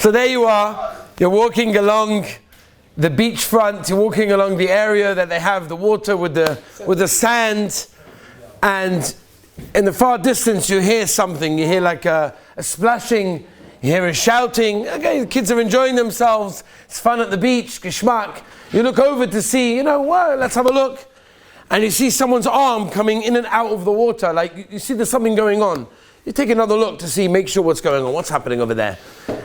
So there you are, you're walking along the beachfront, you're walking along the area that they have the water with the sand, and in the far distance you hear something, you hear like a splashing, you hear a shouting. Okay, the kids are enjoying themselves, it's fun at the beach, geschmack. You look over to see, whoa, let's have a look. And you see someone's arm coming in and out of the water, like you see there's something going on. You take another look to see, make sure what's going on, what's happening over there.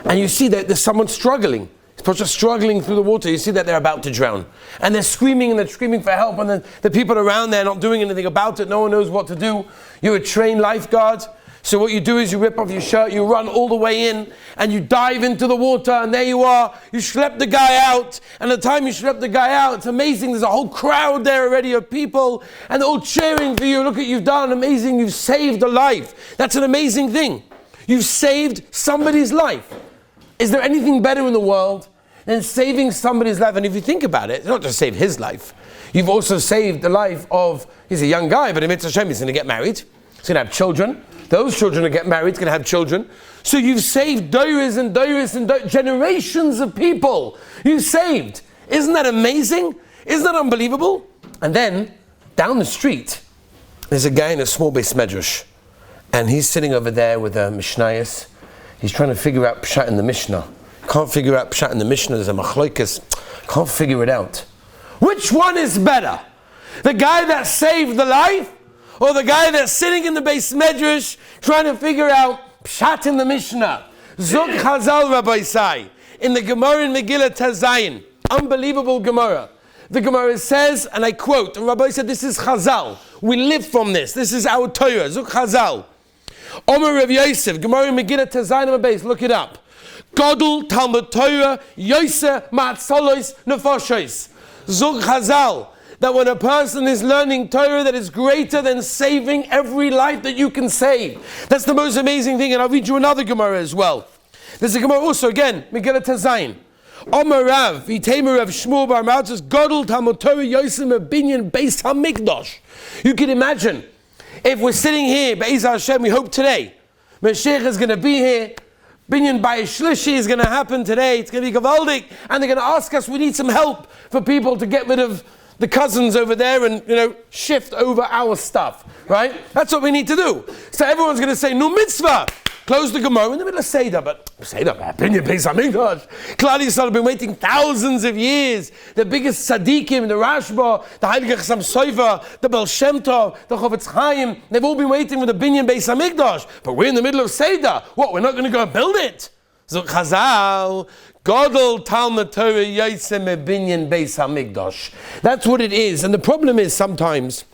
And you see that there's someone struggling. It's just struggling through the water. You see that they're about to drown. And they're screaming for help, and then the people around there are not doing anything about it. No one knows what to do. You're a trained lifeguard. So what you do is you rip off your shirt, you run all the way in, and you dive into the water, and there you are. You schlep the guy out, and the time you schlep the guy out, it's amazing. There's a whole crowd there already of people, and they're all cheering for you. Look what you've done, amazing. You've saved a life. That's an amazing thing. You've saved somebody's life. Is there anything better in the world than saving somebody's life? And if you think about it, it's not just save his life. You've also saved the life of, he's a young guy, but in Mitzvah Hashem, he's going to get married. He's going to have children. Those children will get married, going to have children. So you've saved doiras and doiras and generations of people. You've saved. Isn't that amazing? Isn't that unbelievable? And then, down the street, there's a guy in a small base medrash. And he's sitting over there with a Mishnayos. He's trying to figure out Pshat in the Mishnah. Can't figure out Pshat in the Mishnah. There's a machlokes. Can't figure it out. Which one is better? The guy that saved the life? Or the guy that's sitting in the base medrash trying to figure out Pshat in the Mishnah? Zok Chazal Rabbi Sai. In the Gemara in Megillah Tazayin. Unbelievable Gemara. The Gemara says, and I quote, and Rabbi said, this is Chazal. We live from this. This is our Torah. Zok Chazal. Omer Rav Yosef. Gemara in Megillah Tazayin Rabbi. Look it up. Godel Talmud Torah Yosef Ma'atzolos Nefashos. Zok Chazal. That when a person is learning Torah, that is greater than saving every life that you can save. That's the most amazing thing. And I'll read you another Gemara as well. There's a Gemara also, again, Megillah Tazayin. Omer Rav, V'teimer Rav Shmuel Bar Malchus, Godel Talmud Torah Yosem Binyan Beis HaMikdash. You can imagine, if we're sitting here, Be'ez Hashem, we hope today, Mashiach is going to be here, Binyan Bayis Shlishi is going to happen today, it's going to be Gavaldik, and they're going to ask us, we need some help for people to get rid of the cousins over there and, shift over our stuff, right? That's what we need to do. So everyone's going to say, no mitzvah. Close the Gemara in the middle of Seder, but Seder, Binyan Beis HaMikdash. Klal Yisrael have been waiting thousands of years. The biggest tzaddikim, the Rashba, the Heilige Chassam Sofer, the Baal Shem Tov, the Chofetz Chaim, they've all been waiting for the Binyan Beis HaMikdash. But we're in the middle of Seder. What, we're not going to go and build it? So Chazal, Godel Talmud Torah Yosem Binyan Beis HaMikdash. That's what it is. And the problem is sometimes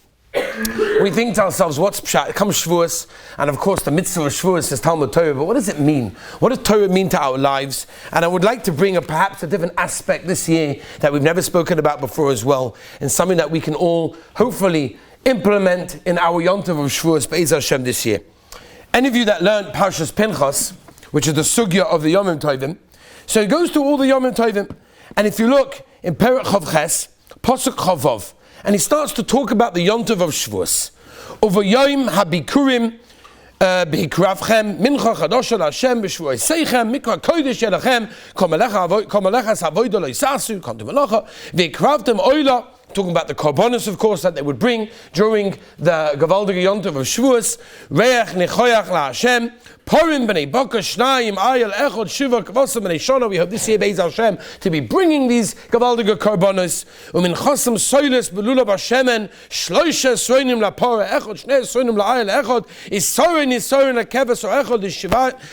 we think to ourselves, what's Pshat? It comes Shevuos, and of course the mitzvah of Shevuos is Talmud Torah, but what does it mean? What does Torah mean to our lives? And I would like to bring perhaps a different aspect this year that we've never spoken about before as well, and something that we can all hopefully implement in our Yom Tov of Shevuos Be'ez Hashem this year. Any of you that learned Parshas Pinchas, which is the sugya of the Yom Tovim, so it goes through all the Yom Tovim, and if you look in Perek Chav Ches, Pasuk Chavav, and he starts to talk about the Yom Tov of Shevuos. Over Yom HaBikurim B'Hikravchem Mincha Chadosha L'Hashem B'Shvuoseichem Mikra Kodesh Yelachem Kol Melechas Avodah Lo Yisasu Kom Melacha V'Hikravtem Oila. Talking about the korbanos, of course, that they would bring during the Gavaldige Yom Tov of Shevuos. Reach Nechoyach LaHashem Porim B'nei Boka Shnayim Ayel Echod Shiva Kavosam B'nei Shana. We hope this year, Be'ez Hashem, to be bringing these Gavaldige korbanos. Umin Chosam Soiles B'Lula B'Shemen Shloisha Soinim LaPora Echod Shnei Soinim LaAyel Echod Isorin LaKeves O Echod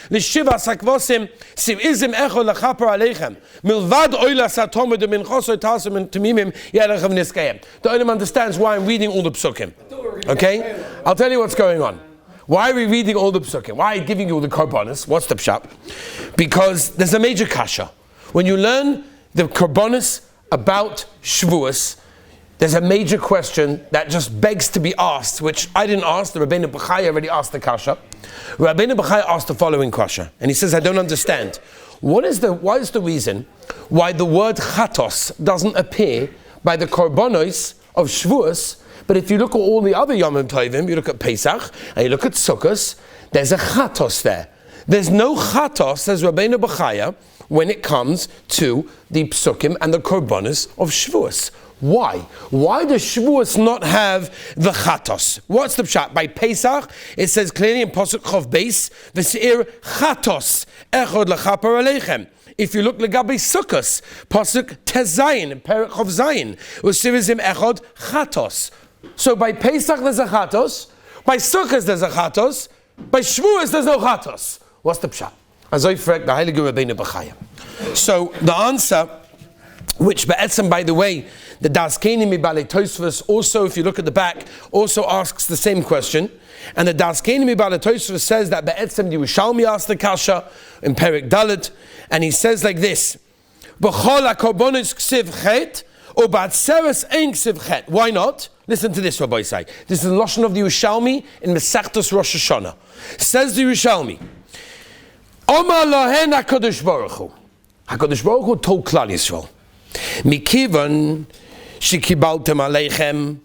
L'Shiva Sakvosim Sivizim Echod LaChapar Aleichem Milvad Oila Satomid Umin Chosoy Tasim and Temimim Yelachem. The Olam understands why I'm reading all the psukim. Okay? I'll tell you what's going on. Why are we reading all the psukim? Why are we giving you all the korbanos? What's the pshat? Because there's a major kasha. When you learn the korbanos about Shevuos, there's a major question that just begs to be asked, which I didn't ask. The Rabbeinu Bechai already asked the kasha. Rabbeinu Bechai asked the following kasha, and he says, I don't understand. What is the reason why the word chatos doesn't appear by the korbanos of Shevuos, but if you look at all the other Yom Tovim, you look at Pesach, and you look at Sukkos, there's a chatos there. There's no chatos, says Rabbeinu Bechaya, when it comes to the psukim and the korbanos of Shevuos. Why? Why does Shevuos not have the chatos? What's the pshat? By Pesach, it says clearly in Pasuk Chov Beis, V'seir chatos echod lechaper aleichem. If you look legabi Sukkos, Pasuk Tezayin, Perek Chov Zayin, Usirizim echod chatos. So by Pesach there's a chatos, by Sukkos there's a chatos, by Shevuos there's no chatos. What's the pshat? Azoi frek the Heilige Rabbeinu Bechaya. So the answer, which Be'etzem, by the way, the Daskeni Mibale Tosfos also, if you look at the back, also asks the same question. And the Daskeni Mibale Tosfos says that Be'etzem the Yerushalmi asked the Kasha in Perek Dalet, and he says like this: B'chol HaKorbanos ksiv chet, or B'atzeres ein ksiv chet. Why not? Listen to this, Rabbi Isai. This is the Lashon of the Yerushalmi in Mesachtos Rosh Hashanah. Says the Yerushalmi, Omar lohen HaKadosh Baruch Hu. HaKadosh Baruch Hu told Klal Yisrael, Mikivan shekibaltem aleichem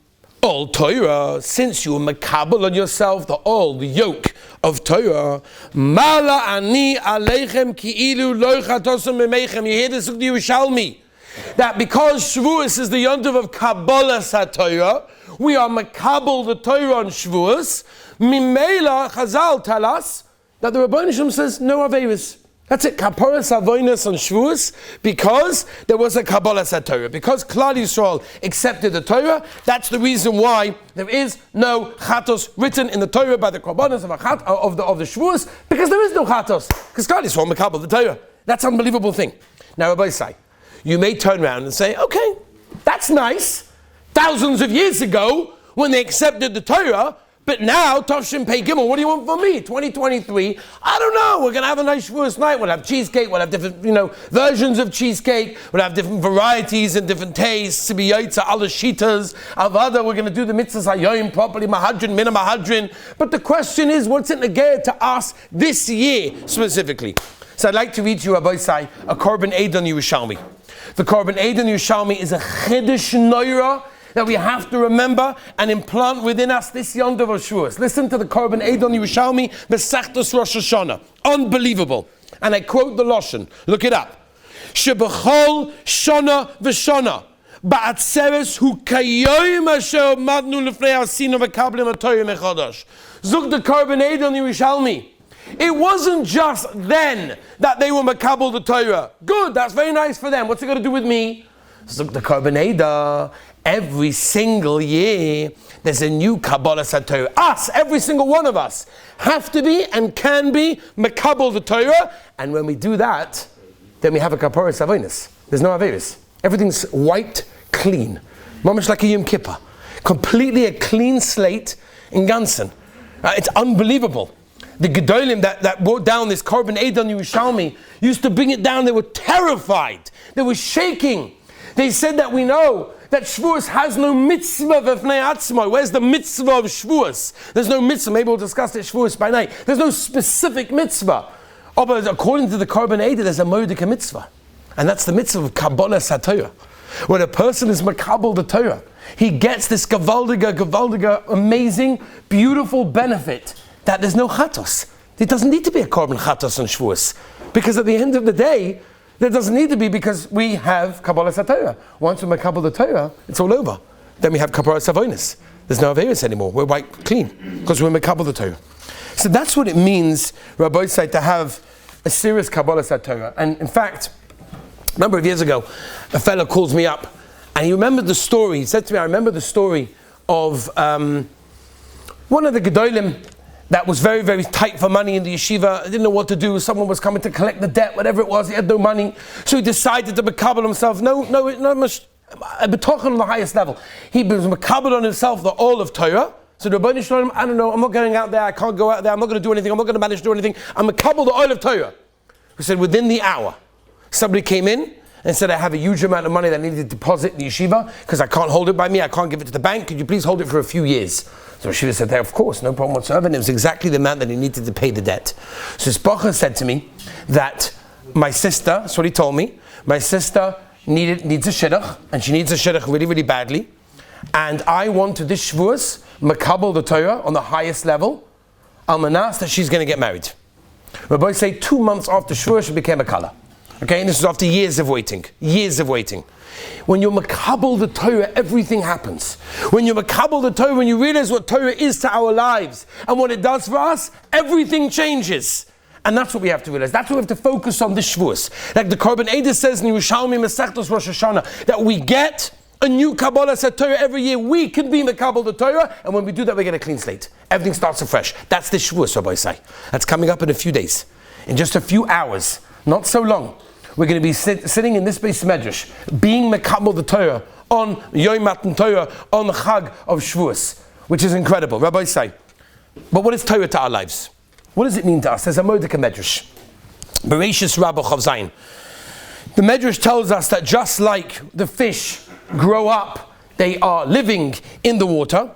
all Torah, since you were makabel on yourself the yoke of Torah, mala ani aleichem ki'ilu lo chatosem memeichem. You hear this of the Yerushalmi, that because Shevuos is the yontiv of Kabbalas HaTorah, we are makabel the Torah on Shevuos. Mimela Chazal tell us that the Rebbeinu Shem says no averis. That's it, Kaporas Avoinus on Shevuos, because there was a Kabbalas HaTorah. Because Klal Yisrael accepted the Torah, that's the reason why there is no Chatos written in the Torah by the Korbanos of the Shevuos, because there is no Chatos. Because Klal Yisrael Makabel the Torah. That's an unbelievable thing. Now, Rabbi say, you may turn around and say, okay, that's nice. Thousands of years ago, when they accepted the Torah, but now, Tavshin Pei Gimel, what do you want from me? 2023, I don't know, we're going to have a nice Shavuos night, we'll have cheesecake, we'll have different, versions of cheesecake, we'll have different varieties and different tastes, Sibiyotza, Alashitas, Avada, we're going to do the mitzvahs hayoim properly, Mahadrin, Mina Mahadrin. But the question is, what's it negayah to us this year specifically? So I'd like to read you, Rabbi Sai, a Korban Eidan Yerushalmi. The Korban Eidan Yerushalmi is a Chiddush Noira that we have to remember and implant within us this Yom Tov Shevuos. Listen to the Korban Eidan Yerushalmi, Mesachtos Rosh Hashanah. Unbelievable. And I quote the Lashon. Look it up. Shebechol Shona v'Shona Ba'atzeres hu kayoyim asher madnu lefnei asinu v'kablim ha'Torah mechodosh. Zuk the Korban Eidan Yerushalmi. It wasn't just then that they were makabel the Torah. Good, that's very nice for them. What's it got to do with me? Zuk the Korban Eidan. Every single year, there's a new Kabbalas HaTorah. Us, every single one of us, have to be and can be makabel the Torah. And when we do that, then we have a Kaporas Avonis. There's no Averis. Everything's wiped clean. Mamish like a Yom Kippur. Completely a clean slate in Gansen. It's unbelievable. The Gedolim that brought down this Korban Eidan Yerushalmi used to bring it down. They were terrified. They were shaking. They said that we know that Shevuos has no mitzvah v'fnei atzmo. Where's the mitzvah of Shevuos? There's no mitzvah. Maybe we'll discuss it Shevuos by night. There's no specific mitzvah. Oh, but according to the Korban Eidah, there's a modika mitzvah. And that's the mitzvah of Kabbalas HaTorah. When a person is makabel the Torah, he gets this gavaldiga, amazing, beautiful benefit that there's no chatos. It doesn't need to be a korban chatos on Shevuos. Because at the end of the day, there doesn't need to be, because we have Kabbalas HaTorah. Once we makabel the Torah, it's all over. Then we have Kaporas Avonis. There's no Averis anymore. We're wiped clean because we're makabel the Torah. So that's what it means, Rabbi said, to have a serious Kabbalas HaTorah. And in fact, a number of years ago, a fellow calls me up and he remembered the story. He said to me, I remember the story of one of the Gedolim that was very, very tight for money in the yeshiva. Didn't know what to do. Someone was coming to collect the debt, whatever it was. He had no money. So he decided to makabel himself. No, betochen on the highest level. He was makabel on himself the all of Torah. So the Rebbeinu Shalom, I don't know, I'm not going out there. I can't go out there. I'm not going to do anything. I'm not going to manage to do anything. I'm makabel the all of Torah. He said within the hour, somebody came in and said, I have a huge amount of money that I need to deposit in the yeshiva because I can't hold it by me. I can't give it to the bank. Could you please hold it for a few years? So Yeshiva said, of course, no problem whatsoever. And it was exactly the amount that he needed to pay the debt. So Spocha said to me that my sister, that's what he told me, my sister needs a shidduch, and she needs a shidduch really, really badly. And I want to this Shevuos, makabel the Torah on the highest level, almanas, that she's going to get married. Rabbi say 2 months after Shevuos it became a color. Okay, and this is after years of waiting. Years of waiting. When you're makabel the Torah, everything happens. When you're makabel the Torah, when you realize what Torah is to our lives and what it does for us, everything changes. And that's what we have to realize. That's what we have to focus on this Shevuos. Like the Korban Eidah says in Yerushalmi Masechtos Rosh Hashanah, that we get a new Kabbalah Set Torah every year. We can be makabel the Torah, and when we do that, we get a clean slate. Everything starts afresh. That's the Shevuos, Rabbi say. That's coming up in a few days. In just a few hours. Not so long. We're going to be sitting in this base medrash, being makabel the Torah on Yom Matan Torah, on the Chag of Shevuos, which is incredible. Rabbi say, but what is Torah to our lives? What does it mean to us? There's a Modika medrash. Bereshis Rabbah Chav Zayin. The medrash tells us that just like the fish grow up, they are living in the water.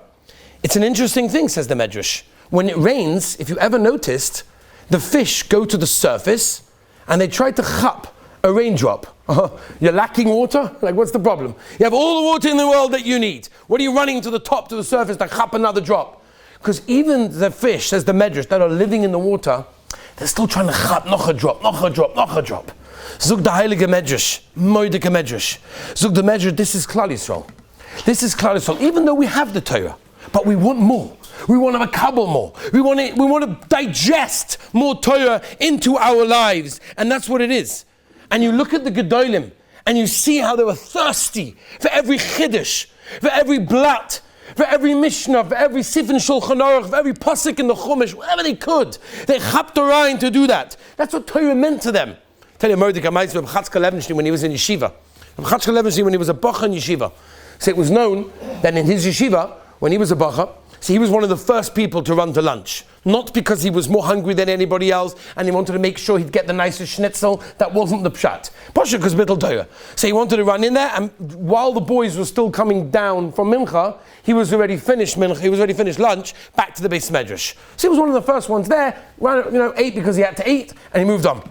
It's an interesting thing, says the medrash. When it rains, if you ever noticed, the fish go to the surface and they try to chap a raindrop. You're lacking water? Like, what's the problem? You have all the water in the world that you need. What are you running to the top, to the surface to chap another drop? Because even the fish, says the medrash, that are living in the water, they're still trying to chap noch a drop, noch a drop, noch a drop. Zug the heilige medrash, moidike medrash. Zug the medrash, this is Klal Yisrael. This is Klal Yisrael. Even though we have the Torah, but we want more. We want to have a kabbalah more. We want to digest more Torah into our lives. And that's what it is. And you look at the Gedolim, and you see how they were thirsty for every Chiddush, for every blat, for every Mishnah, for every Sif in Shulchan Aruch, for every Pasuk in the Chumash, whatever they could. They chapped around to do that. That's what Torah meant to them. Tell you Mordechai Meitzvah of Chatzkel Levenstein when he was in yeshiva. Of Chatzkel Levenstein when he was a bacha in yeshiva. So it was known that in his yeshiva, when he was a bacha, so he was one of the first people to run to lunch. Not because he was more hungry than anybody else and he wanted to make sure he'd get the nicest schnitzel. That wasn't the pshat. Pasha because bittul Torah. So he wanted to run in there, and while the boys were still coming down from Mincha, he was already finished Mincha, he was already finished lunch, back to the base medrash. So he was one of the first ones there, ate because he had to eat, and he moved on.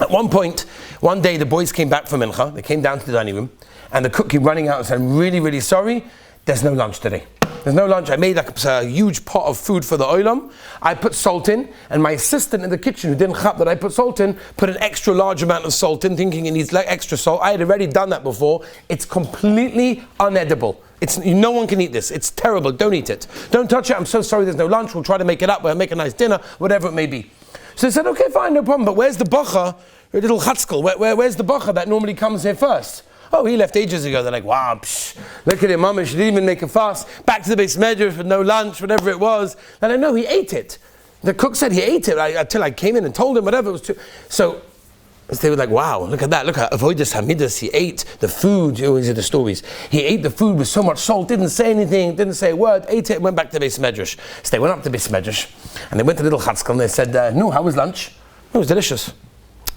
At one point, one day the boys came back from Mincha, they came down to the dining room, and the cook came running out and said, I'm really, really sorry, there's no lunch today. There's no lunch. I made a huge pot of food for the olam. I put salt in, and my assistant in the kitchen, who didn't chap that I put salt in, put an extra large amount of salt in, thinking it needs like extra salt. I had already done that before. It's completely unedible. No one can eat this. It's terrible. Don't eat it. Don't touch it. I'm so sorry there's no lunch. We'll try to make it up. We'll make a nice dinner, whatever it may be. So they said, okay, fine, no problem. But where's the bacha, your little chatzkel? Where's the bacha that normally comes here first? Oh, he left ages ago. They're like, wow, look at him, mama, she didn't even make a fast. Back to the base medrash with no lunch, whatever it was. And I know he ate it. The cook said he ate it until I came in and told him, whatever it was too. So they were like, wow, look at that. Look at avodas hamidas. He ate the food. You always hear the stories. He ate the food with so much salt, didn't say anything, didn't say a word, ate it, and went back to the base medrash. So they went up to the base medrash, and they went to little chatzkel, and they said, no, how was lunch? It was delicious.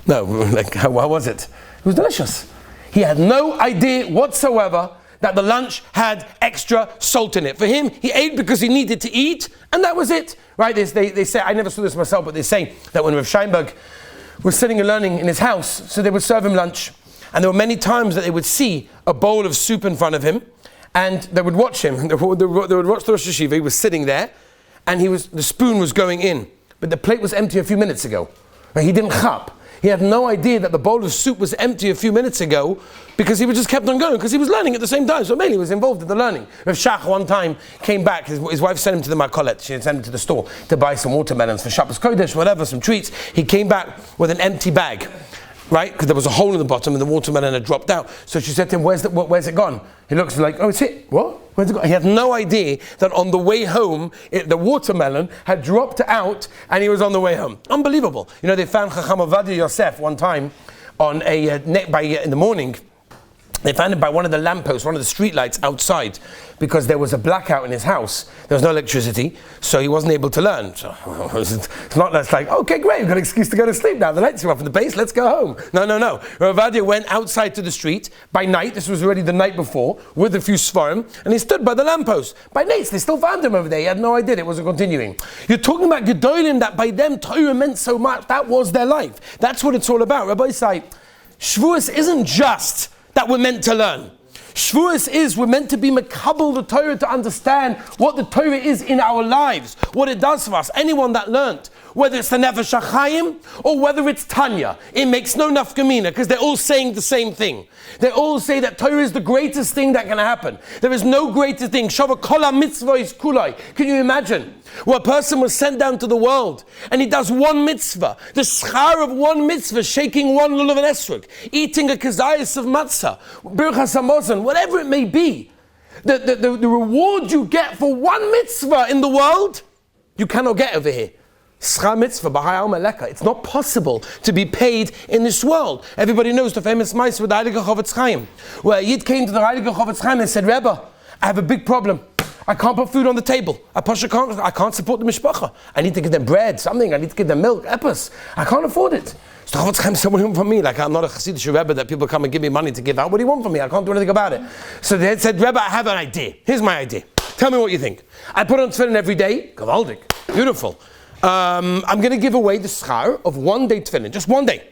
No, like, how was it? It was delicious. He had no idea whatsoever that the lunch had extra salt in it. For him, he ate because he needed to eat, and that was it. Right? They say, I never saw this myself, but they say that when Rav Scheinberg was sitting and learning in his house, so they would serve him lunch, and there were many times that they would see a bowl of soup in front of him, and they would watch him. They would watch the Rosh Hashiva. He was sitting there, and the spoon was going in, but the plate was empty a few minutes ago. Right? He didn't chap. He had no idea that the bowl of soup was empty a few minutes ago because he just kept on going because he was learning at the same time. So mainly he was involved in the learning. Rav Shach one time came back, his wife sent him to the Markolet. She sent him to the store to buy some watermelons for Shabbos Kodesh, whatever, some treats. He came back with an empty bag, right? Because there was a hole in the bottom and the watermelon had dropped out. So she said to him, where's it gone? He looks like, oh, it's it. What? Where's it gone? He had no idea that on the way home, the watermelon had dropped out and he was on the way home. Unbelievable. You know, they found Chacham Ovadia Yosef one time on in the morning. They found him by one of the lampposts, one of the street lights outside, because there was a blackout in his house. There was no electricity, so he wasn't able to learn. So it's not that's like, okay, great, we've got an excuse to go to sleep now. The lights are off in the base, let's go home. No. Rav Ovadia went outside to the street by night. This was already the night before, with a few svarim, and he stood by the lamppost. By night, they still found him over there. He had no idea it wasn't continuing. You're talking about Gedolim, that by them Torah meant so much. That was their life. That's what it's all about. Rabbi say, Shevuos isn't just that we're meant to learn. Shevuos is we're meant to be makabel the Torah, to understand what the Torah is in our lives, what it does for us. Anyone that learnt whether it's the Nefesh HaChaim or whether it's Tanya. It makes no nafkamina because they're all saying the same thing. They all say that Torah is the greatest thing that can happen. There is no greater thing. Shava kola mitzvah is kulai. Can you imagine? Where a person was sent down to the world and he does one mitzvah, the schar of one mitzvah, shaking one lulav and esrog, eating a kazayas of matzah, birchas hamazon, whatever it may be. The reward you get for one mitzvah in the world, you cannot get over here. Schar mitzvah, b'hayal meleka. It's not possible to be paid in this world. Everybody knows the famous mitzvah with the Heilige Chofetz Chaim, where Yid came to the Heilige Chofetz Chaim and said, Rebbe, I have a big problem. I can't put food on the table. I can't support the mishpacha. I need to give them bread, something. I need to give them milk, epis. I can't afford it. So Chofetz Chaim said, what do you want from me? Like, I'm not a Hasidic Rebbe that people come and give me money to give out. What do you want from me? I can't do anything about it. So they said, Rebbe, I have an idea. Here's my idea. Tell me what you think. I put on tefillin every day. Gavaldik. Beautiful. I'm going to give away the schar of one day tefillin. Just one day.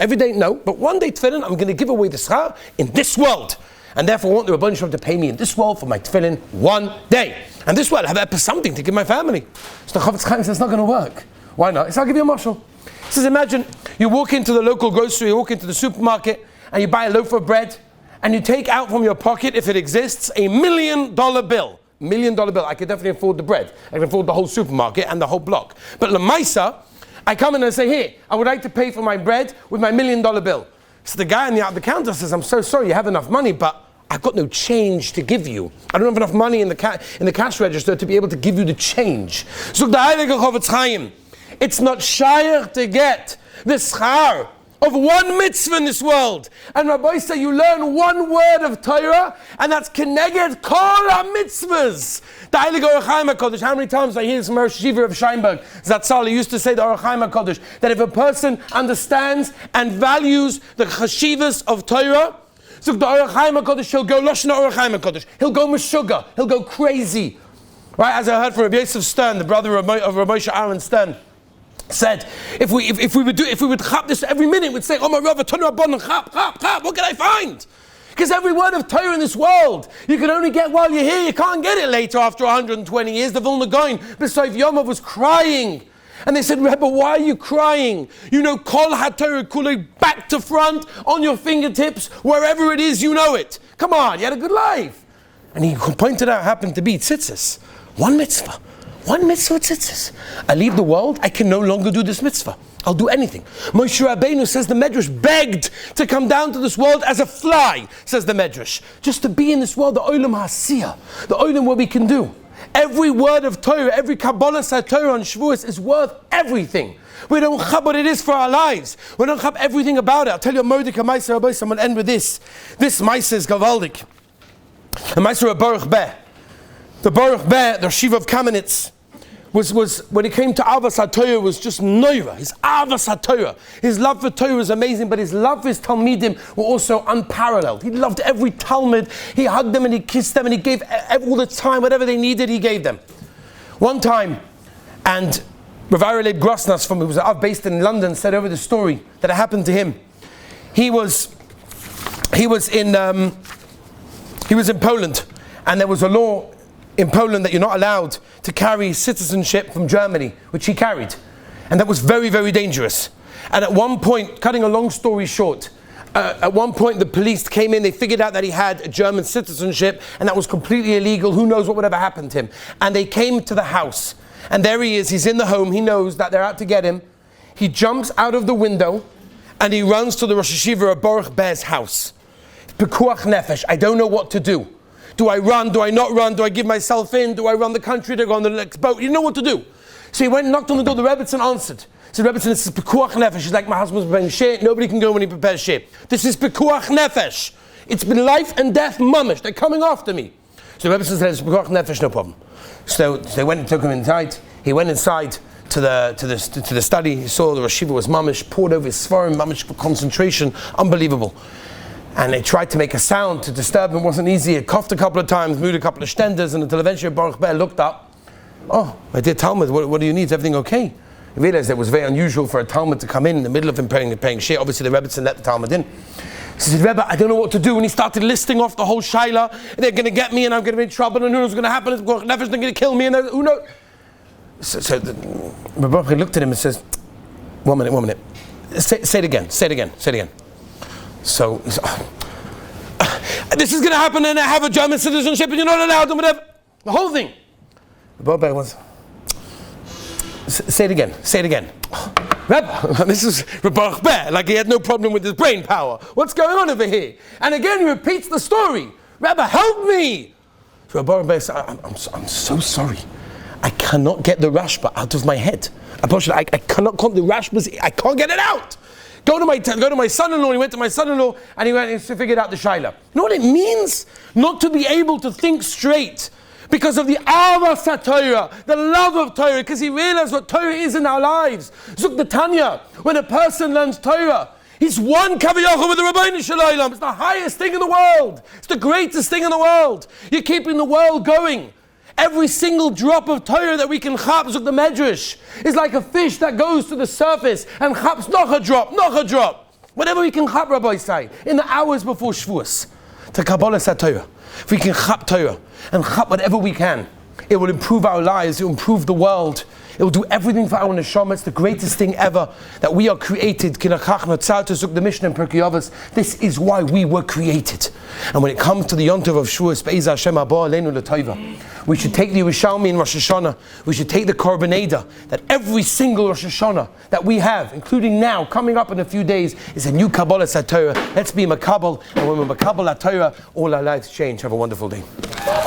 Every day, no. But one day tefillin, I'm going to give away the schar in this world. And therefore I want the Rebbeinu Shalom to pay me in this world for my tefillin one day. And this world, I have something to give my family. So the Chofetz Chaim says, it's not going to work. Why not? He says, I'll give you a mashal. He says, imagine you walk into the local grocery, you walk into the supermarket, and you buy a loaf of bread, and you take out from your pocket, if it exists, $1 million bill. $1 million bill. I could definitely afford the bread. I can afford the whole supermarket and the whole block. But Lamaisa, I come in and say, here, I would like to pay for my bread with my $1 million bill. So the guy on the counter says, I'm so sorry, you have enough money, but I've got no change to give you. I don't have enough money in the cash register to be able to give you the change. So the Heilige Chofetz Chaim, it's not shaykh to get the schar of one mitzvah in this world. And Rabbi said you learn one word of Torah, and that's keneged kol ha-mitzvahs. The Heilige Orach Chaim HaKodesh, how many times I hear this from Rosh Yeshiva of Scheinberg, Zatzal, he used to say the Orach Chaim HaKodesh, that if a person understands and values the chashivas of Torah, so the Orach Chaim HaKodesh, he'll go Lashon Orach Chaim HaKodesh, he'll go Meshuggah, he'll go crazy. Right, as I heard from Rabbi Yosef Stern, the brother of Rabbi Moshe Aaron Stern, said, if we would chap this every minute, we'd say, oh my Rav, Tanu Rabbanan, chap, what can I find? Because every word of Torah in this world, you can only get while you're here, you can't get it later after 120 years. The Vilna Gaon, B'Soif Yomov, was crying. And they said, Rebbe, why are you crying? You know, Kol HaTorah Kulei, back to front, on your fingertips, wherever it is, you know it. Come on, you had a good life. And he pointed out, happened to be tzitzis. One mitzvah tzitzis. I leave the world, I can no longer do this mitzvah. I'll do anything. Moshe Rabbeinu, says the Medrash, begged to come down to this world as a fly, says the Medrash. Just to be in this world, the Olam HaSiyah, the Olam where we can do. Every word of Torah, every Kabbalah Torah on Shevuos is worth everything. We don't chab what it is for our lives. We don't chab everything about it. I'll tell you a Mordecai Meiser Rabbi, I'm going to end with this. This Meiser is Gavaldik. The Meiser of Baruch Beh. The Baruch Beh, the Shiva of Kamenetz, was when it came to Avas HaTorah, was just Noira. His Avas HaTorah. His love for Torah was amazing, but his love for his Talmidim were also unparalleled. He loved every Talmud. He hugged them and he kissed them and he gave all the time, whatever they needed, he gave them. One time, and Rav Aryeh Grosnas, who was based in London, said over the story that it happened to him. He was in Poland, and there was a law in Poland that you're not allowed to carry citizenship from Germany, which he carried. And that was very, very dangerous. And at one point, cutting a long story short, at one point the police came in, they figured out that he had a German citizenship, and that was completely illegal. Who knows what would ever happen to him? And they came to the house. And there he is, he's in the home, he knows that they're out to get him. He jumps out of the window, and he runs to the Rosh Yeshiva of Baruch Beh's house. Pekuach nefesh, I don't know what to do. Do I run? Do I not run? Do I give myself in? Do I run the country? Do I go on the next boat? He didn't know what to do. So he went and knocked on the door. The Rebbetzin answered. He said, Rebbetzin, this is Pekuach Nefesh. He's like, my husband's preparing shit. Nobody can go when he prepares shit. This is Pekuach Nefesh. It's been life and death mamish. They're coming after me. So the Rebbetzin said, it's Pekuach Nefesh, no problem. So they went and took him inside. He went inside to the study. He saw the Rosh Yeshiva was mamish, poured over his svarim, mamish for concentration. Unbelievable. And they tried to make a sound to disturb him. It wasn't easy. He coughed a couple of times, moved a couple of stenders, and until eventually Baruch Beh looked up. Oh, my dear Talmud, what do you need? Is everything okay? He realized it was very unusual for a Talmud to come in the middle of him praying shit. Obviously, the Rebbetzin let the Talmud in. He said, Rebbe, I don't know what to do. And he started listing off the whole shaila. They're going to get me, and I'm going to be in trouble, and who knows what's going to happen? Nefesh, they're going to kill me, and who knows? So Rabbi looked at him and says, one minute. Say it again. So he said, this is going to happen and I have a German citizenship and you're not allowed and whatever. The whole thing. Rabbi was, say it again. Rabbi, this is Rabbi Bear, like he had no problem with his brain power. What's going on over here? And again he repeats the story. Rabbi, help me. So Rabbi Bear said, I'm so sorry. I cannot get the rashba out of my head. I cannot get the rashba. I can't get it out. Go to my son-in-law. He went to my son-in-law and he figured out the shaila. You know what it means? Not to be able to think straight because of the avas Torah, the love of Torah, because he realized what Torah is in our lives. Zuk the Tanya, when a person learns Torah, he's one kaviyachah with the Rabbeinu Shalom. It's the highest thing in the world. It's the greatest thing in the world. You're keeping the world going. Every single drop of Torah that we can chap, zuk the Medrash, is like a fish that goes to the surface and chaps noch a drop. Whatever we can chap, Rabbi say, in the hours before Shevuos, to Kabbalah Torah. If we can chap Torah and chap whatever we can, it will improve our lives, it will improve the world. It will do everything for our neshama. It's the greatest thing ever that we are created. The Mishnah in Pirkei Avos. This is why we were created. And when it comes to the Yontiv of Shevuos, Be'ez Hashem Haba Aleinu L'Tova, we should take the Yerushalmi in Rosh Hashanah. We should take the Korban Eda. That every single Rosh Hashanah that we have, including now, coming up in a few days, is a new Kabbalah Torah. Let's be Makabal, and when we're Makabal Torah, all our lives change. Have a wonderful day.